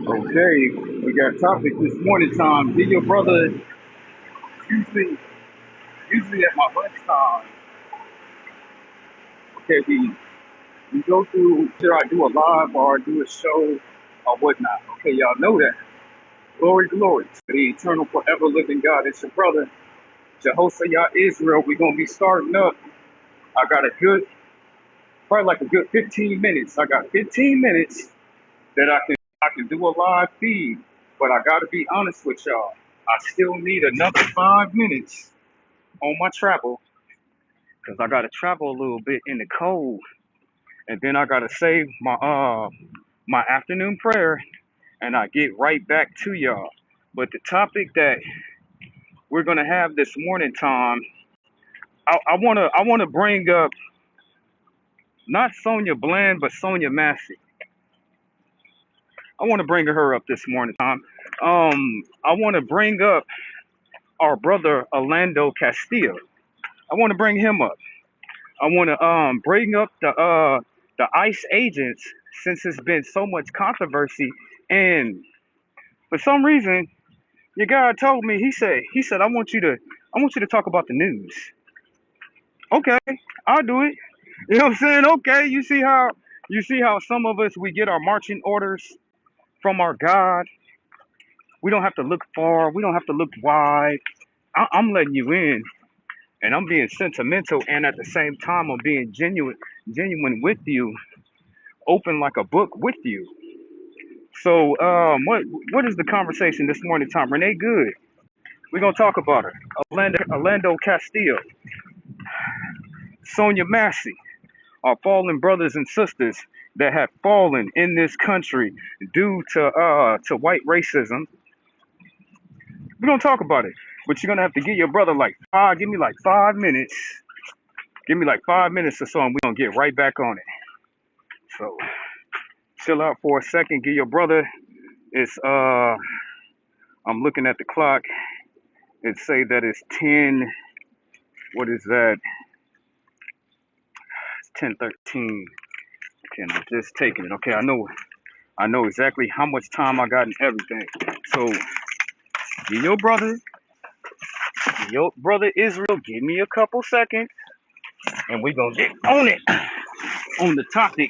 Okay, we got a topic this morning time. Did your brother usually usually at my lunchtime? Okay, we go through should I do a live or do a show or whatnot. Okay, y'all know that. Glory, glory to the eternal forever living God. It's your brother, Jehoshaphat Israel. We're gonna be starting up. I got a good probably like a good 15 minutes. I got 15 minutes that I can do a live feed, but I gotta be honest with y'all. I still need another 5 minutes on my travel because I gotta travel a little bit in the cold, and then I gotta save my afternoon prayer, and I get right back to y'all. But the topic that we're gonna have this morning time, I wanna bring up not Sonia Bland, but Sonia Massey. I want to bring her up this morning time. I want to bring up our brother Orlando Castillo. I want to bring him up. I want to bring up the ICE agents since there's been so much controversy, and for some reason your guy told me he said I want you to talk about the news. Okay, I'll do it. You know what I'm saying? Okay, you see how some of us we get our marching orders from our God. We don't have to look far. We don't have to look wide. I'm letting you in, and I'm being sentimental, and at the same time, I'm being genuine with you, open like a book with you. So, what is the conversation this morning, Tom? Renee Good. We're gonna talk about her. Orlando Castillo, Sonia Massey, our fallen brothers and sisters that have fallen in this country due to white racism. We're gonna talk about it, but you're gonna have to give your brother give me like 5 minutes. Give me like 5 minutes or so, and we're gonna get right back on it. So chill out for a second. Give your brother. It's I'm looking at the clock. It say that it's 10. What is that? It's 10:13. Okay, and I'm just taking it. Okay, I know exactly how much time I got and everything. So give your brother Israel. Give me a couple seconds, and we're gonna get on it on the topic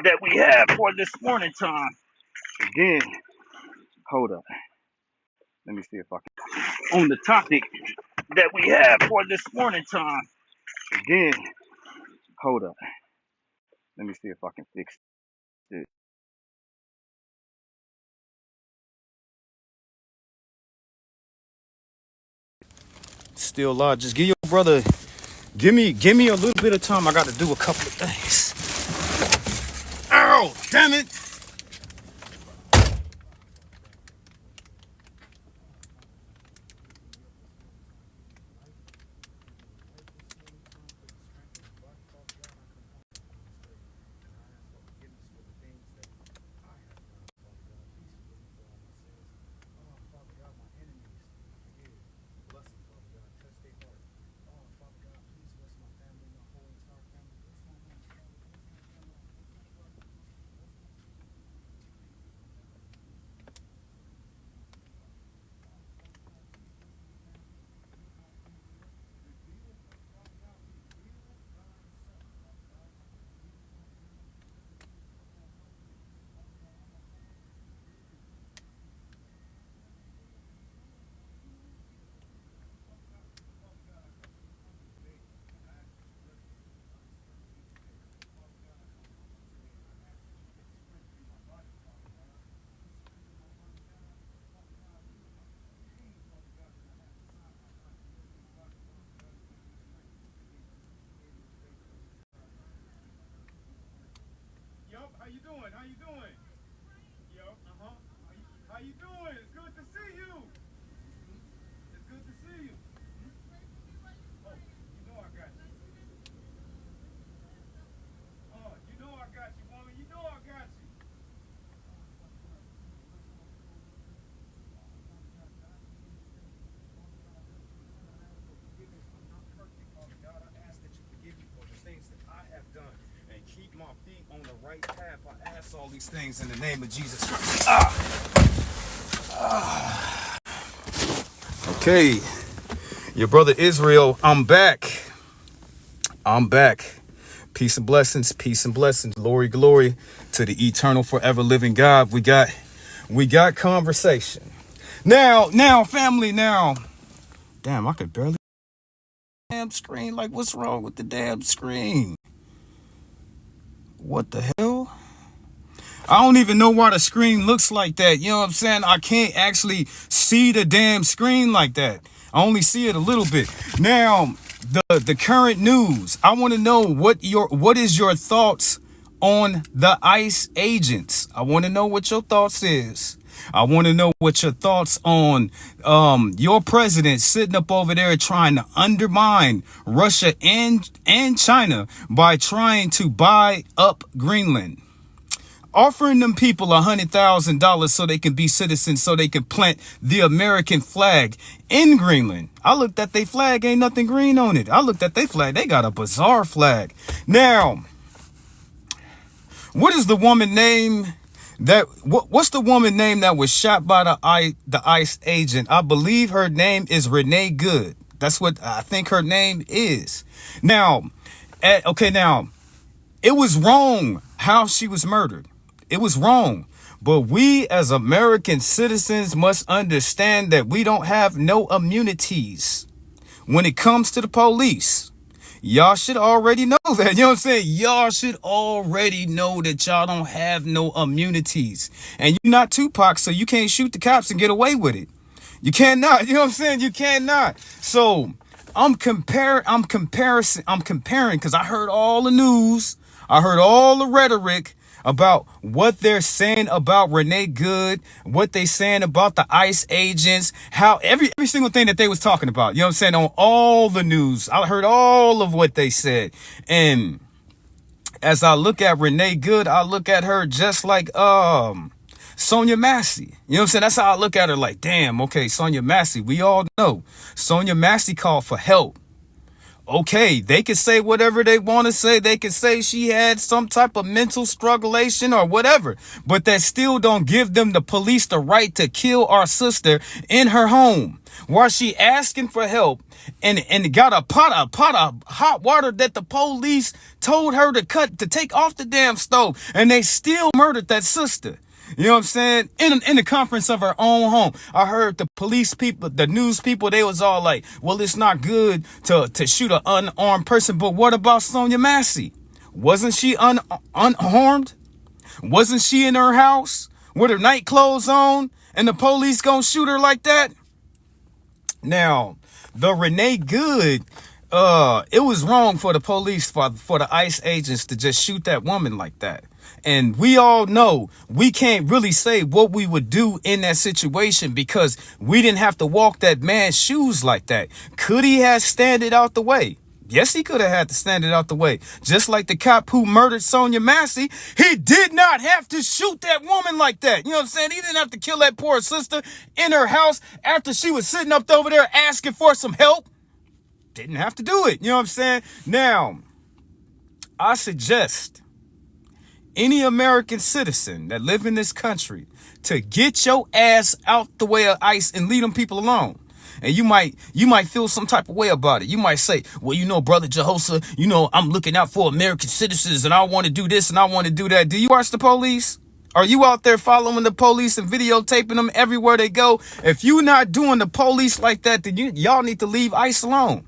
that we have for this morning time. And then hold up. Let me see if I can on the topic that we have for this morning time. And then hold up. Let me see if I can fix it. Still live. Just give your brother. Give me a little bit of time. I got to do a couple of things. Oh, damn it! Yup, how you doing? How you doing? Yup, uh-huh. How you doing? It's good to see you. It's good to see you. Oh, you know I got you. Oh, you know I got you, woman. You know I got you. Forgiveness. I'm not perfect, Father God. I ask that you forgive me for the things that I have done and keep my feet on the right path. I ask all these things in the name of Jesus Christ. Okay, your brother Israel, I'm back. I'm back. Peace and blessings, peace and blessings. Glory, glory to the eternal, forever living God. We got conversation. Now, family, now. Damn, I could barely damn screen. Like, what's wrong with the damn screen? What the hell? I don't even know why the screen looks like that. You know what I'm saying? I can't actually see the damn screen like that. I only see it a little bit. Now, the current news. I want to know what is your thoughts on the ICE agents. I want to know what your thoughts is. I want to know what your thoughts on your president sitting up over there trying to undermine Russia and China by trying to buy up Greenland, offering them people $100,000 so they can be citizens, so they can plant the American flag in Greenland. I looked at their flag, ain't nothing green on it. I looked at their flag, they got a bizarre flag. Now, what is the woman name what's the woman name that was shot by the ICE agent? I believe her name is Renee Good. That's what I think her name is. Now, now, it was wrong how she was murdered. It was wrong. But we as American citizens must understand that we don't have no immunities when it comes to the police. Y'all should already know that. You know what I'm saying? Y'all should already know that y'all don't have no immunities. And you're not Tupac, so you can't shoot the cops and get away with it. You cannot. You know what I'm saying? You cannot. So I'm comparing because I heard all the news. I heard all the rhetoric about what they're saying about Renee Good, what they saying about the ICE agents, how every single thing that they was talking about, you know what I'm saying, on all the news. I heard all of what they said. And as I look at Renee Good, I look at her just like Sonia Massey. You know what I'm saying? That's how I look at her, like, damn, okay, Sonia Massey. We all know Sonia Massey called for help. Okay, they can say whatever they want to say. They can say she had some type of mental strugglation or whatever, but that still don't give them, the police, the right to kill our sister in her home while she asking for help and got a pot of hot water that the police told her to take off the damn stove, and they still murdered that sister. You know what I'm saying? In the conference of her own home. I heard the police people, the news people, they was all like, well, it's not good to shoot an unarmed person. But what about Sonia Massey? Wasn't she unarmed? Wasn't she in her house with her night clothes on and the police gonna shoot her like that? Now, the Renee Good, it was wrong for the police, for the ICE agents to just shoot that woman like that. And we all know we can't really say what we would do in that situation because we didn't have to walk that man's shoes like that. Could he have standed out the way? Yes, he could have had to stand it out the way. Just like the cop who murdered Sonia Massey, he did not have to shoot that woman like that. You know what I'm saying? He didn't have to kill that poor sister in her house after she was sitting up over there asking for some help. Didn't have to do it. You know what I'm saying? Now, I suggest any American citizen that live in this country to get your ass out the way of ICE and leave them people alone. And you might feel some type of way about it. You might say, well, you know, Brother Jehoshaphat, you know, I'm looking out for American citizens and I want to do this and I want to do that. Do you watch the police? Are you out there following the police and videotaping them everywhere they go? If you're not doing the police like that, then y'all need to leave ICE alone.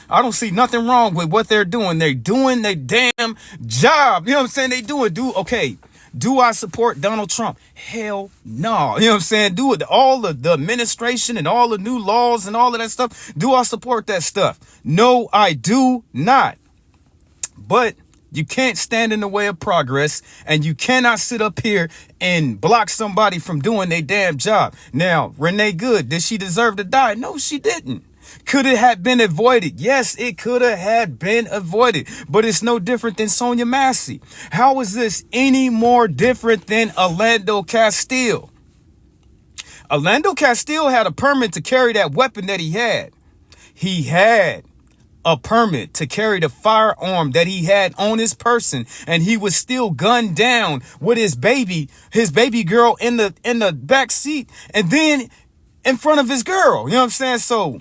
I don't see nothing wrong with what they're doing. They're doing their damn job. You know what I'm saying? Okay. Do I support Donald Trump? Hell no. You know what I'm saying? Do it. All the administration and all the new laws and all of that stuff. Do I support that stuff? No, I do not. But you can't stand in the way of progress, and you cannot sit up here and block somebody from doing their damn job. Now, Renee Good, did she deserve to die? No, she didn't. Could it have been avoided? Yes, it could have had been avoided, but it's no different than Sonia Massey. How is this any more different than Orlando Castile? Orlando Castile had a permit to carry that weapon that he had. He had a permit to carry the firearm that he had on his person, and he was still gunned down with his baby girl in the back seat, and then in front of his girl. You know what I'm saying? So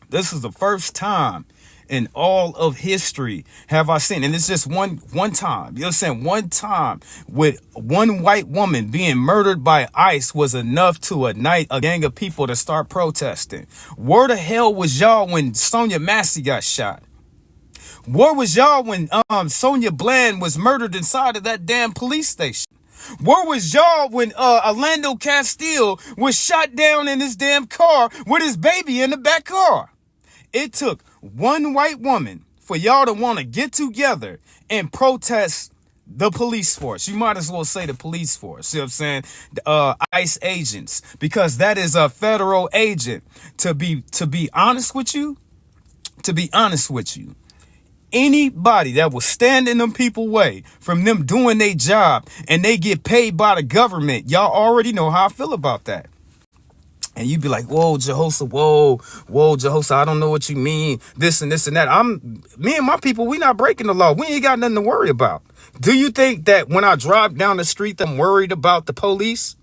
this is the first time in all of history have I seen, and it's just one time, you know what I'm saying? One time with one white woman being murdered by ICE was enough to ignite a gang of people to start protesting. Where the hell was y'all when Sonia Massey got shot? Where was y'all when Sonia Bland was murdered inside of that damn police station? Where was y'all when Orlando Castile was shot down in his damn car with his baby in the back car? It took one white woman for y'all to want to get together and protest the police force. You might as well say the police force. You know what I'm saying? ICE agents, because that is a federal agent. To be honest with you, anybody that will stand in them people way from them doing their job and they get paid by the government, y'all already know how I feel about that. And you be like, whoa, Jehosa, whoa, Jehosa, I don't know what you mean, this and this and that. Me and my people, we not breaking the law. We ain't got nothing to worry about. Do you think that when I drive down the street, I'm worried about the police?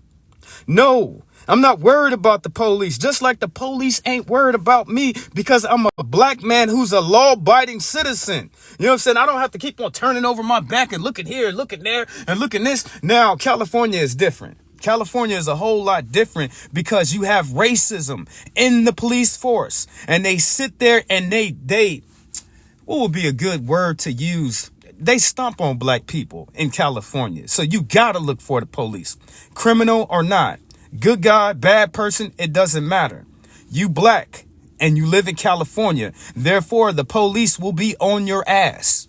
No, I'm not worried about the police, just like the police ain't worried about me, because I'm a black man who's a law-abiding citizen. You know what I'm saying? I don't have to keep on turning over my back and looking here, looking there, and looking this. Now, California is different. California is a whole lot different because you have racism in the police force, and they sit there and they what would be a good word to use? They stomp on black people in California. So you gotta look for the police, criminal or not, good guy, bad person, it doesn't matter. You black and you live in California, therefore the police will be on your ass.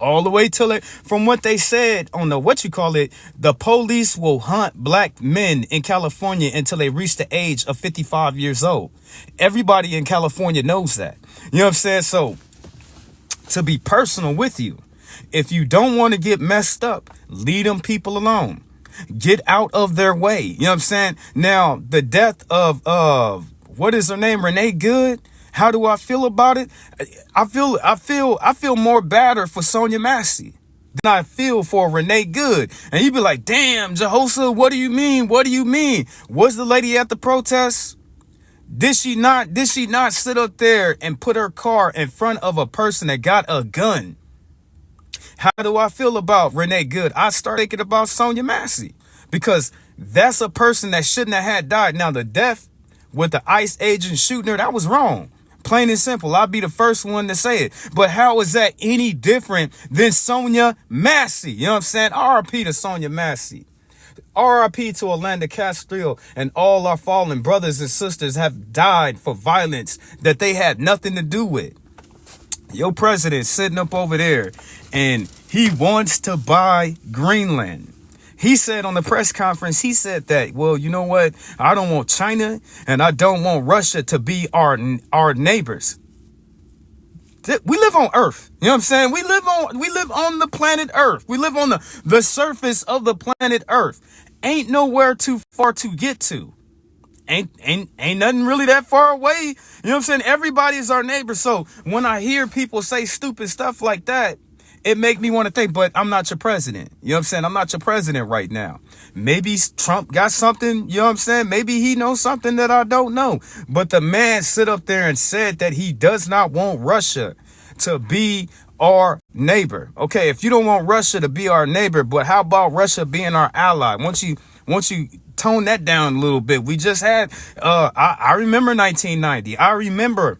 All the way till from what they said on the police will hunt black men in California until they reach the age of 55 years old. Everybody in California knows that. You know what I'm saying? So to be personal with you, if you don't want to get messed up, leave them people alone. Get out of their way. You know what I'm saying? Now, the death of what is her name? Renee Good. How do I feel about it? I feel more badder for Sonia Massey than I feel for Renee Good. And you'd be like, damn, Jehosa, what do you mean? What do you mean? Was the lady at the protest? Did she not sit up there and put her car in front of a person that got a gun? How do I feel about Renee Good? I start thinking about Sonia Massey, because that's a person that shouldn't have had died. Now, the death with the ICE agent shooting her, that was wrong. Plain and simple. I'll be the first one to say it. But how is that any different than Sonia Massey? You know what I'm saying? RIP to Sonia Massey. RIP to Orlando Castile, and all our fallen brothers and sisters have died for violence that they had nothing to do with. Your president sitting up over there and he wants to buy Greenland. He said on the press conference, he said that, well, you know what? I don't want China and I don't want Russia to be our neighbors. We live on Earth. You know what I'm saying? We live on the planet Earth. We live on the surface of the planet Earth. Ain't nowhere too far to get to. Ain't nothing really that far away. You know what I'm saying? Everybody is our neighbor. So when I hear people say stupid stuff like that, it make me want to think, but I'm not your president. You know what I'm saying? I'm not your president right now. Maybe Trump got something, you know what I'm saying? Maybe he knows something that I don't know. But the man sit up there and said that he does not want Russia to be our neighbor. Okay, if you don't want Russia to be our neighbor, but how about Russia being our ally? Once you tone that down a little bit. We just had, I remember 1990. I remember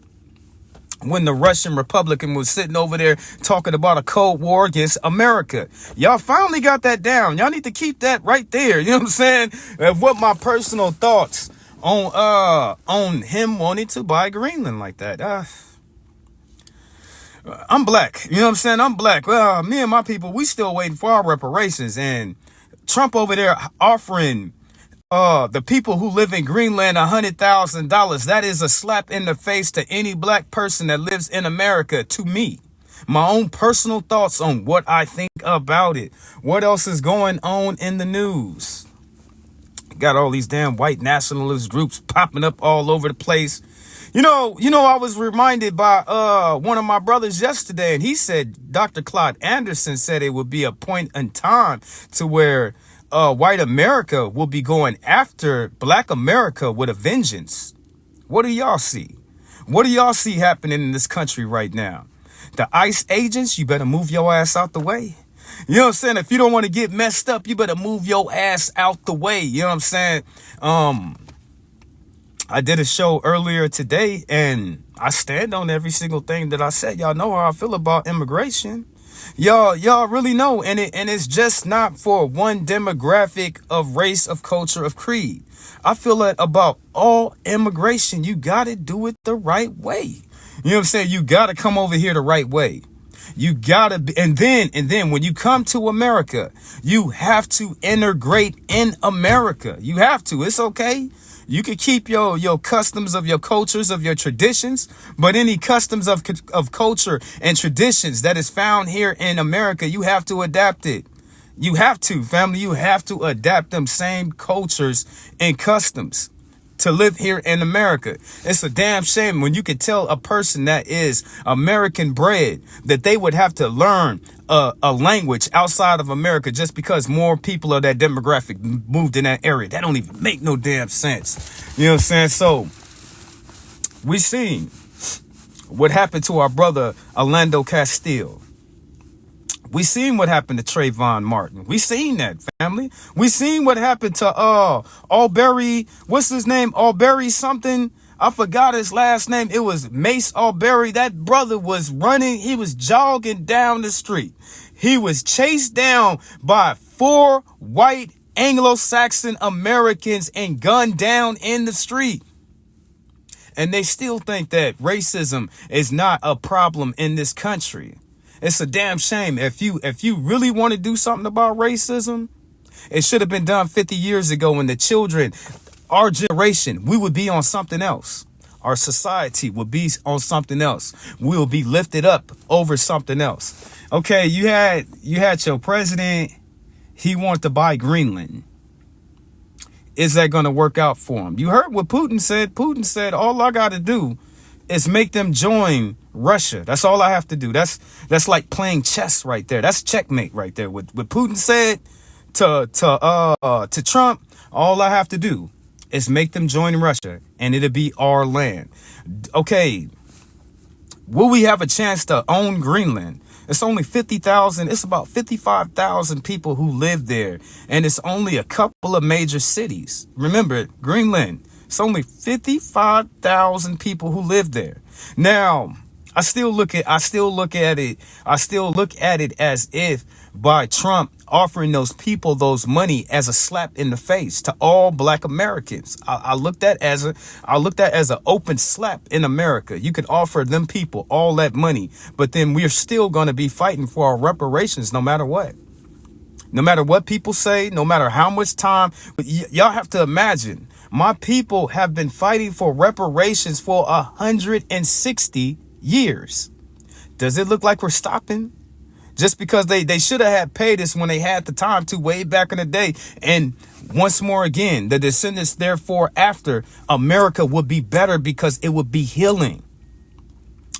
when the Russian Republican was sitting over there talking about a Cold War against America. Y'all finally got that down. Y'all need to keep that right there. You know what I'm saying? What my personal thoughts on him wanting to buy Greenland like that. I'm black. You know what I'm saying? I'm black. Me and my people, we still waiting for our reparations. And Trump over there offering the people who live in Greenland $100,000. That is a slap in the face to any black person that lives in America. To me, my own personal thoughts on what I think about it. What else is going on in the news? Got all these damn white nationalist groups popping up all over the place. I was reminded by one of my brothers yesterday, and he said Dr. Claude Anderson said it would be a point in time to where white America will be going after black America with a vengeance. What do y'all see? What do y'all see happening in this country right now? The ICE agents, you better move your ass out the way. You know what I'm saying? If you don't want to get messed up, you better move your ass out the way. You know what I'm saying? I did a show earlier today, and I stand on every single thing that I said. Y'all know how I feel about immigration. Y'all really know, and it's just not for one demographic of race, of culture, of creed. I feel that about all immigration. You gotta do it the right way. You know what I'm saying? You gotta come over here the right way. You gotta be, and then when you come to America, you have to integrate in America. You have to. It's okay. You can keep your customs of your cultures, of your traditions, but any customs of culture and traditions that is found here in America, you have to adapt it. You have to, family. You have to adapt them same cultures and customs to live here in America. It's a damn shame when you can tell a person that is American bred that they would have to learn a language outside of America just because more people of that demographic moved in that area. That don't even make no damn sense. You know what I'm saying? So we seen what happened to our brother Orlando Castile. We seen what happened to Trayvon Martin. We seen that, family. We seen what happened to Albury. What's his name? Albury something. I forgot his last name. It was Mace Albury. That brother was running. He was jogging down the street. He was chased down by 4 white Anglo-Saxon Americans and gunned down in the street. And they still think that racism is not a problem in this country. It's a damn shame. If you really want to do something about racism, it should have been done 50 years ago when the children, our generation, we would be on something else. Our society would be on something else. We'll be lifted up over something else. Okay, you had your president, he wanted to buy Greenland. Is that going to work out for him? You heard what Putin said. Putin said, all I got to do is make them join Russia. That's all I have to do. That's like playing chess right there. That's checkmate right there. What Putin said to Trump, all I have to do is make them join Russia and it'll be our land. Okay, will we have a chance to own Greenland? It's only 50,000. It's about 55,000 people who live there. And it's only a couple of major cities. Remember, Greenland, it's only 55,000 people who live there. Now, I still look at it as if by Trump offering those people those money as a slap in the face to all black Americans. I looked at as an open slap in America. You could offer them people all that money, but then we're still going to be fighting for our reparations no matter what. No matter what people say, no matter how much time. Y'all have to imagine, my people have been fighting for reparations for 160 years. Does it look like we're stopping? Just because they should have had paid us when they had the time to way back in the day. And once more again, the descendants therefore after America would be better because it would be healing.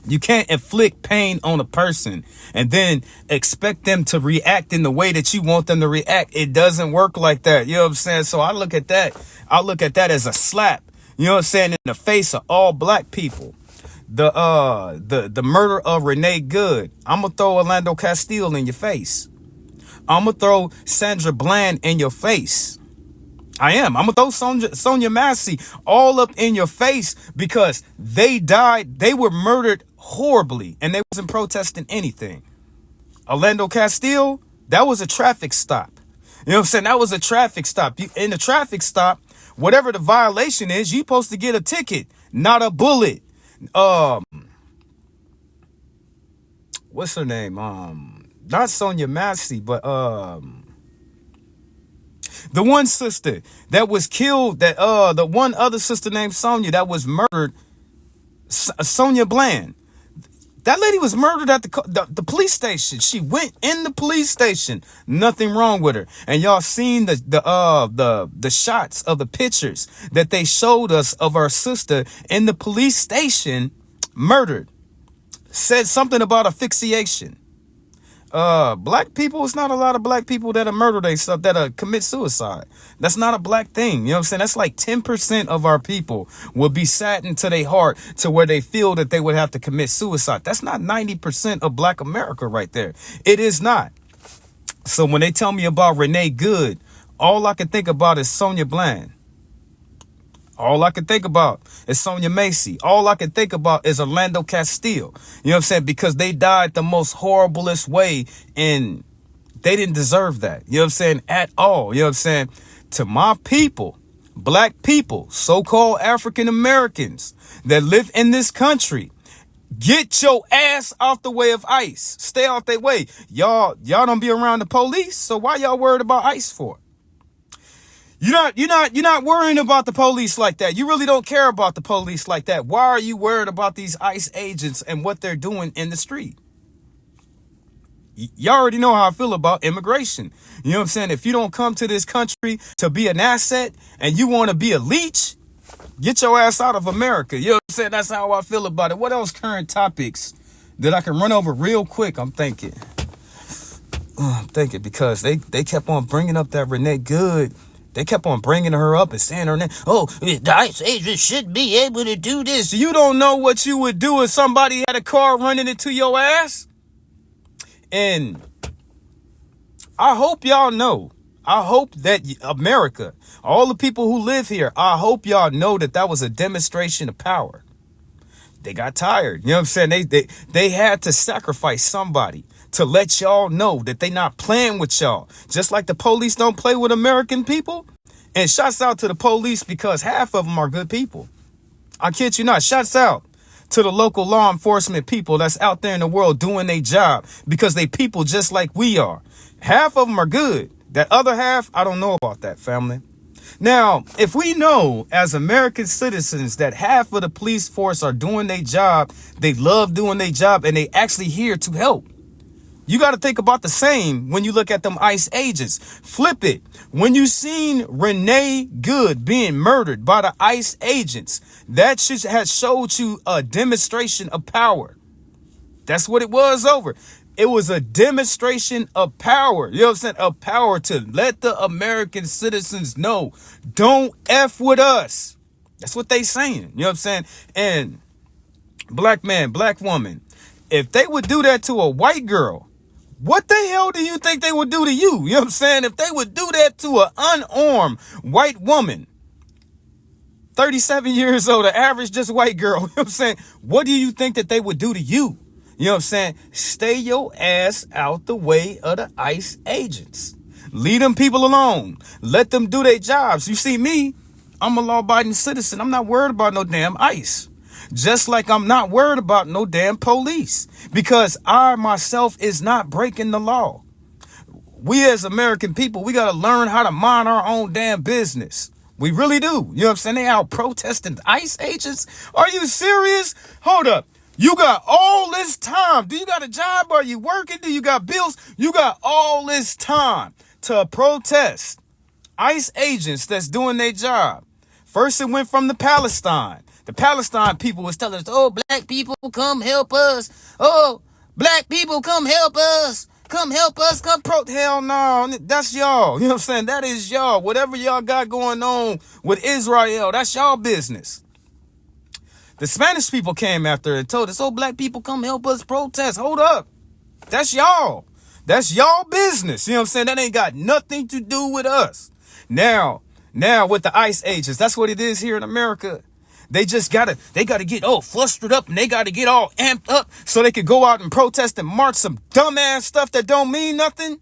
You can't inflict pain on a person and then expect them to react in the way that you want them to react. It doesn't work like that. You know what I'm saying? So I look at that as a slap, you know what I'm saying, in the face of all black people. The murder of Renee Good. I'm gonna throw Orlando Castile in your face. I'm gonna throw Sandra Bland in your face. I'm gonna throw Sonia Massey all up in your face because they died. They were murdered horribly and they wasn't protesting anything. Orlando Castile, that was a traffic stop. You know what I'm saying? That was a traffic stop. In the traffic stop, whatever the violation is, you're supposed to get a ticket, not a bullet. What's her name? Not Sonia Massey, but the one sister that was killed, the one other sister named Sonia that was murdered, Sonia Bland. That lady was murdered at the police station. She went in the police station. Nothing wrong with her. And y'all seen the shots of the pictures that they showed us of our sister in the police station murdered. Said something about asphyxiation. Black people, it's not a lot of black people that murder themselves, that commit suicide. That's not a black thing. You know what I'm saying? That's like 10% of our people will be saddened to their heart to where they feel that they would have to commit suicide. That's not 90% of black America right there. It is not. So when they tell me about Renee Good, all I can think about is Sonia Bland. All I can think about is Sonia Macy. All I can think about is Orlando Castillo. You know what I'm saying? Because they died the most horriblest way, and they didn't deserve that. You know what I'm saying? At all. You know what I'm saying? To my people, black people, so-called African Americans that live in this country, get your ass off the way of ICE. Stay off their way. Y'all don't be around the police, so why y'all worried about ICE for? You're not worrying about the police like that. You really don't care about the police like that. Why are you worried about these ICE agents and what they're doing in the street? Y'all already know how I feel about immigration. You know what I'm saying? If you don't come to this country to be an asset and you want to be a leech, get your ass out of America. You know what I'm saying? That's how I feel about it. What else current topics that I can run over real quick? I'm thinking because they kept on bringing up that Renee Good. They kept on bringing her up and saying her name. Oh, the ICE agents should be able to do this. You don't know what you would do if somebody had a car running into your ass. And I hope y'all know. I hope that America, all the people who live here, I hope y'all know that that was a demonstration of power. They got tired. You know what I'm saying? They had to sacrifice somebody to let y'all know that they not playing with y'all. Just like the police don't play with American people. And shouts out to the police because half of them are good people. I kid you not. Shouts out to the local law enforcement people that's out there in the world doing their job because they people just like we are. Half of them are good. That other half, I don't know about that, family. Now, if we know as American citizens that half of the police force are doing their job, they love doing their job, and they actually here to help. You got to think about the same when you look at them ICE agents. Flip it. When you seen Renee Good being murdered by the ICE agents, that shit has showed you a demonstration of power. That's what it was over. It was a demonstration of power. You know what I'm saying? Of power to let the American citizens know, don't F with us. That's what they saying. You know what I'm saying? And black man, black woman, if they would do that to a white girl, what the hell do you think they would do to you? You know what I'm saying? If they would do that to an unarmed white woman, 37 years old, the average just white girl, you know what I'm saying? What do you think that they would do to you? You know what I'm saying? Stay your ass out the way of the ICE agents. Leave them people alone. Let them do their jobs. You see me, I'm a law-abiding citizen. I'm not worried about no damn ICE. Just like I'm not worried about no damn police, because I myself is not breaking the law. We as American people, we got to learn how to mind our own damn business. We really do. You know what I'm saying? They out protesting ICE agents. Are you serious? Hold up. You got all this time. Do you got a job? Are you working? Do you got bills? You got all this time to protest ICE agents that's doing their job. First, it went from the Palestine. The Palestine people was telling us, oh, black people, come help us. Oh, black people, come help us. Come help us. Come hell no, that's y'all. You know what I'm saying? That is y'all. Whatever y'all got going on with Israel, that's y'all business. The Spanish people came after and told us, oh, black people, come help us protest. Hold up. That's y'all. That's y'all business. You know what I'm saying? That ain't got nothing to do with us. Now with the ICE agents, that's what it is here in America. They just gotta get all flustered up and they gotta get all amped up so they could go out and protest and march some dumbass stuff that don't mean nothing.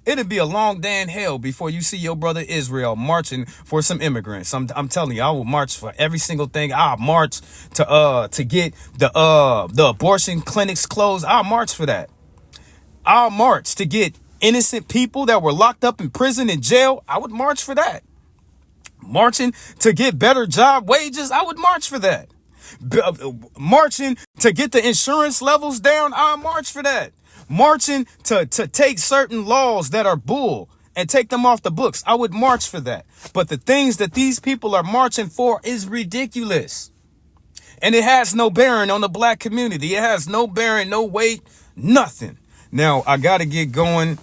It'll be a long day in hell before you see your brother Israel marching for some immigrants. I'm telling you, I will march for every single thing. I'll march to get the abortion clinics closed. I'll march for that. I'll march to get innocent people that were locked up in prison and jail. I would march for that. Marching to get better job wages. I would march for that. Marching to get the insurance levels down, I'll march for that. Marching to take certain laws that are bull and take them off the books, I would march for that. But the things that these people are marching for is ridiculous. And it has no bearing on the black community. It has no bearing, no weight, nothing. Now, I got to get going.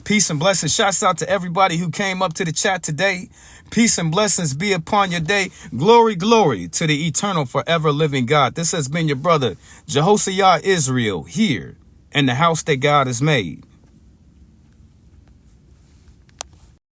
Peace and blessings. Shouts out to everybody who came up to the chat today. Peace and blessings be upon your day. Glory, glory to the eternal, forever living God. This has been your brother, Jehoshaphat Israel, here in the house that God has made.